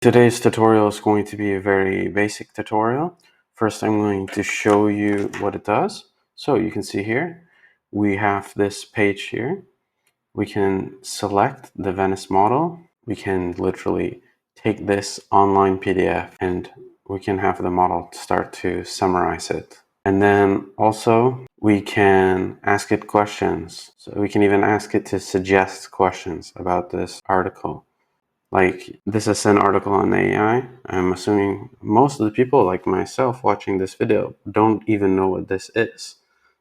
Today's tutorial is going to be a very basic tutorial. First, I'm going to show you what it does. So you can see here, we have this page here. We can select the Venice model. We can literally take this online PDF and we can have the model start to summarize it. And then also we can ask it questions. So we can even ask it to suggest questions about this article. Like, this is an article on AI. I'm assuming most of the people, like myself, watching this video don't even know what this is.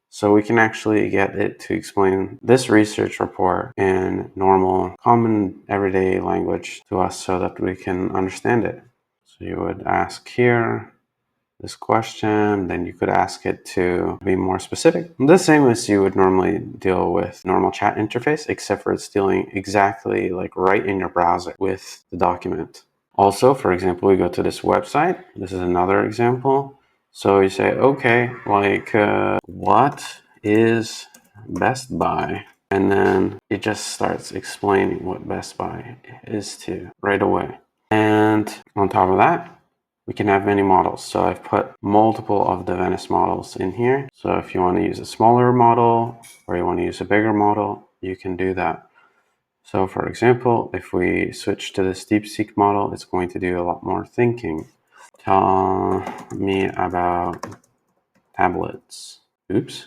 So we can actually get it to explain this research report in normal, common, everyday language to us so that we can understand it. So you would ask here this question, then you could ask it to be more specific. The same as you would normally deal with normal chat interface, except for it's dealing exactly like right in your browser with the document. Also, for example, we go to this website. This is another example. So you say, okay, like, what is Best Buy? And then it just starts explaining what Best Buy is to right away. And on top of that, we can have many models. So I've put multiple of the Venice models in here. So if you want to use a smaller model or you want to use a bigger model, you can do that. So for example, if we switch to this DeepSeek model, it's going to do a lot more thinking. Tell me about tablets. Oops.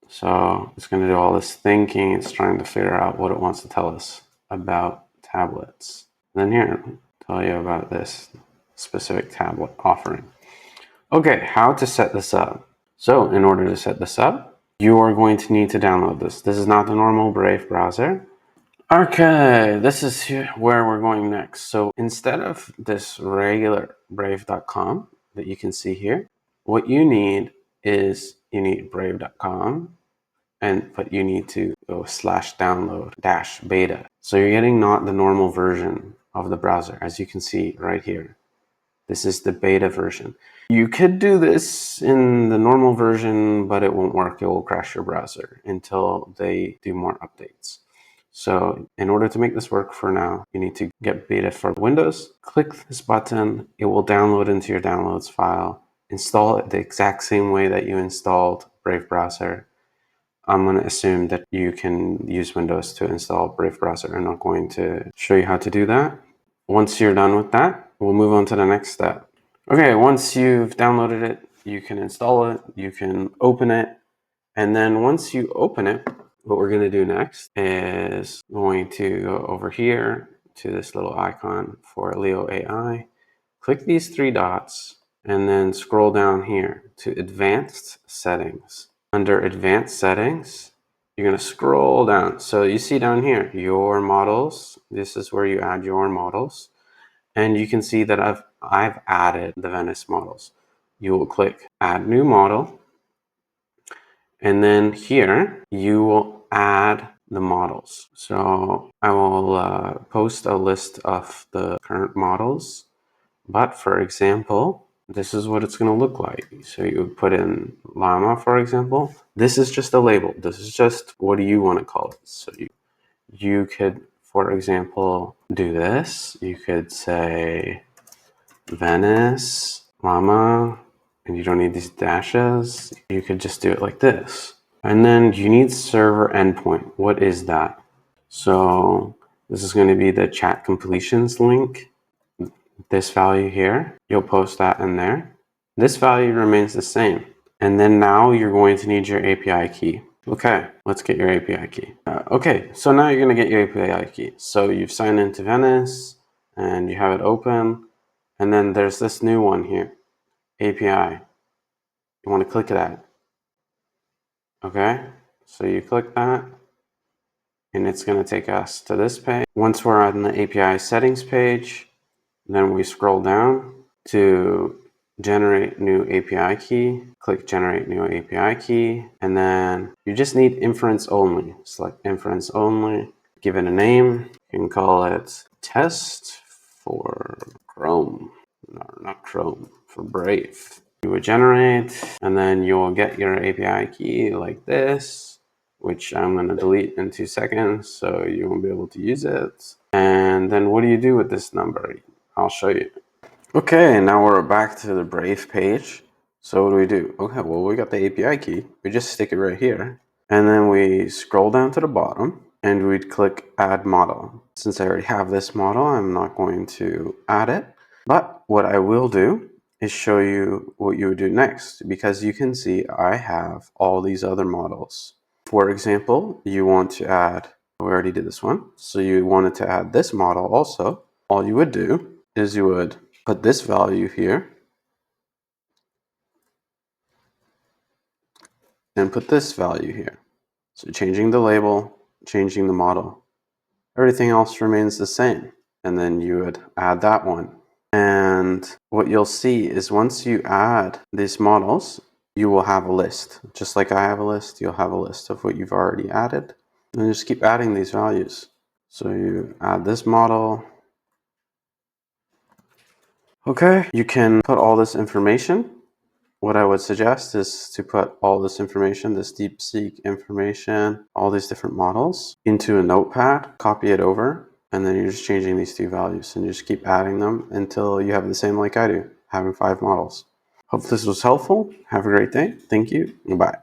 So it's going to do all this thinking. It's trying to figure out what it wants to tell us about tablets. And then here, tell you about this specific tablet offering. Okay, how to set this up. So in order to set this up, you are going to need to download this. This is not the normal Brave browser. Okay, this is where we're going next. So instead of this regular brave.com that you can see here, what you need is you need brave.com, but you need to go /download-beta. So you're getting not the normal version of the browser, as you can see right here. This is the beta version. You could do this in the normal version, but it won't work. It will crash your browser until they do more updates. So in order to make this work for now, you need to get beta for Windows. Click this button. It will download into your downloads file. Install it the exact same way that you installed Brave browser. I'm going to assume that you can use Windows to install Brave browser. I'm not going to show you how to do that. Once you're done with that, we'll move on to the next step. Okay, once you've downloaded it, you can install it, you can open it, and then once you open it, what we're going to do next is going to go over here to this little icon for Leo AI, click these three dots, and then scroll down here to Advanced Settings. Under Advanced Settings, you're going to scroll down. So you see down here, your models. This is where you add your models. And you can see that I've added the Venice models. You will click Add New Model. And then here, you will add the models. So I will post a list of the current models. But for example, this is what it's going to look like. So you put in llama, for example. This is just a label. This is just, what do you want to call it? So you could, for example, do this. You could say Venice, llama, and you don't need these dashes. You could just do it like this. And then you need server endpoint. What is that? So this is going to be the chat completions link. This value here, you'll post that in there. This value remains the same. And then now you're going to need your API key. Okay, let's get your API key. Okay, so now you're going to get your API key. So you've signed into Venice and you have it open. And then there's this new one here, API. You want to click that. Okay, so you click that and it's going to take us to this page. Once we're on the API settings page, then we scroll down to generate new API key, click generate new API key, and then you just need inference only. Select inference only, give it a name. You can call it test for Chrome, no, not Chrome, for Brave. You would generate, and then you'll get your API key like this. which I'm going to delete in 2 seconds, so you won't be able to use it. And then what do you do with this number? I'll show you. Okay, now we're back to the Brave page. So what do we do? Okay, well, we got the API key. We just stick it right here. And then we scroll down to the bottom and we'd click Add Model. Since I already have this model, I'm not going to add it. But what I will do is show you what you would do next, because you can see I have all these other models. For example, you want to add, we already did this one. So you wanted to add this model also. All you would do is you would put this value here and put this value here. So changing the label, changing the model. Everything else remains the same. And then you would add that one. And what you'll see is once you add these models, you will have a list. Just like I have a list, you'll have a list of what you've already added. And just keep adding these values. So you add this model. Okay, you can put all this information. What I would suggest is to put all this information, this DeepSeek information, all these different models into a notepad, copy it over, and then you're just changing these 2 values and you just keep adding them until you have the same like I do, having 5 models. Hope this was helpful. Have a great day. Thank you. Bye.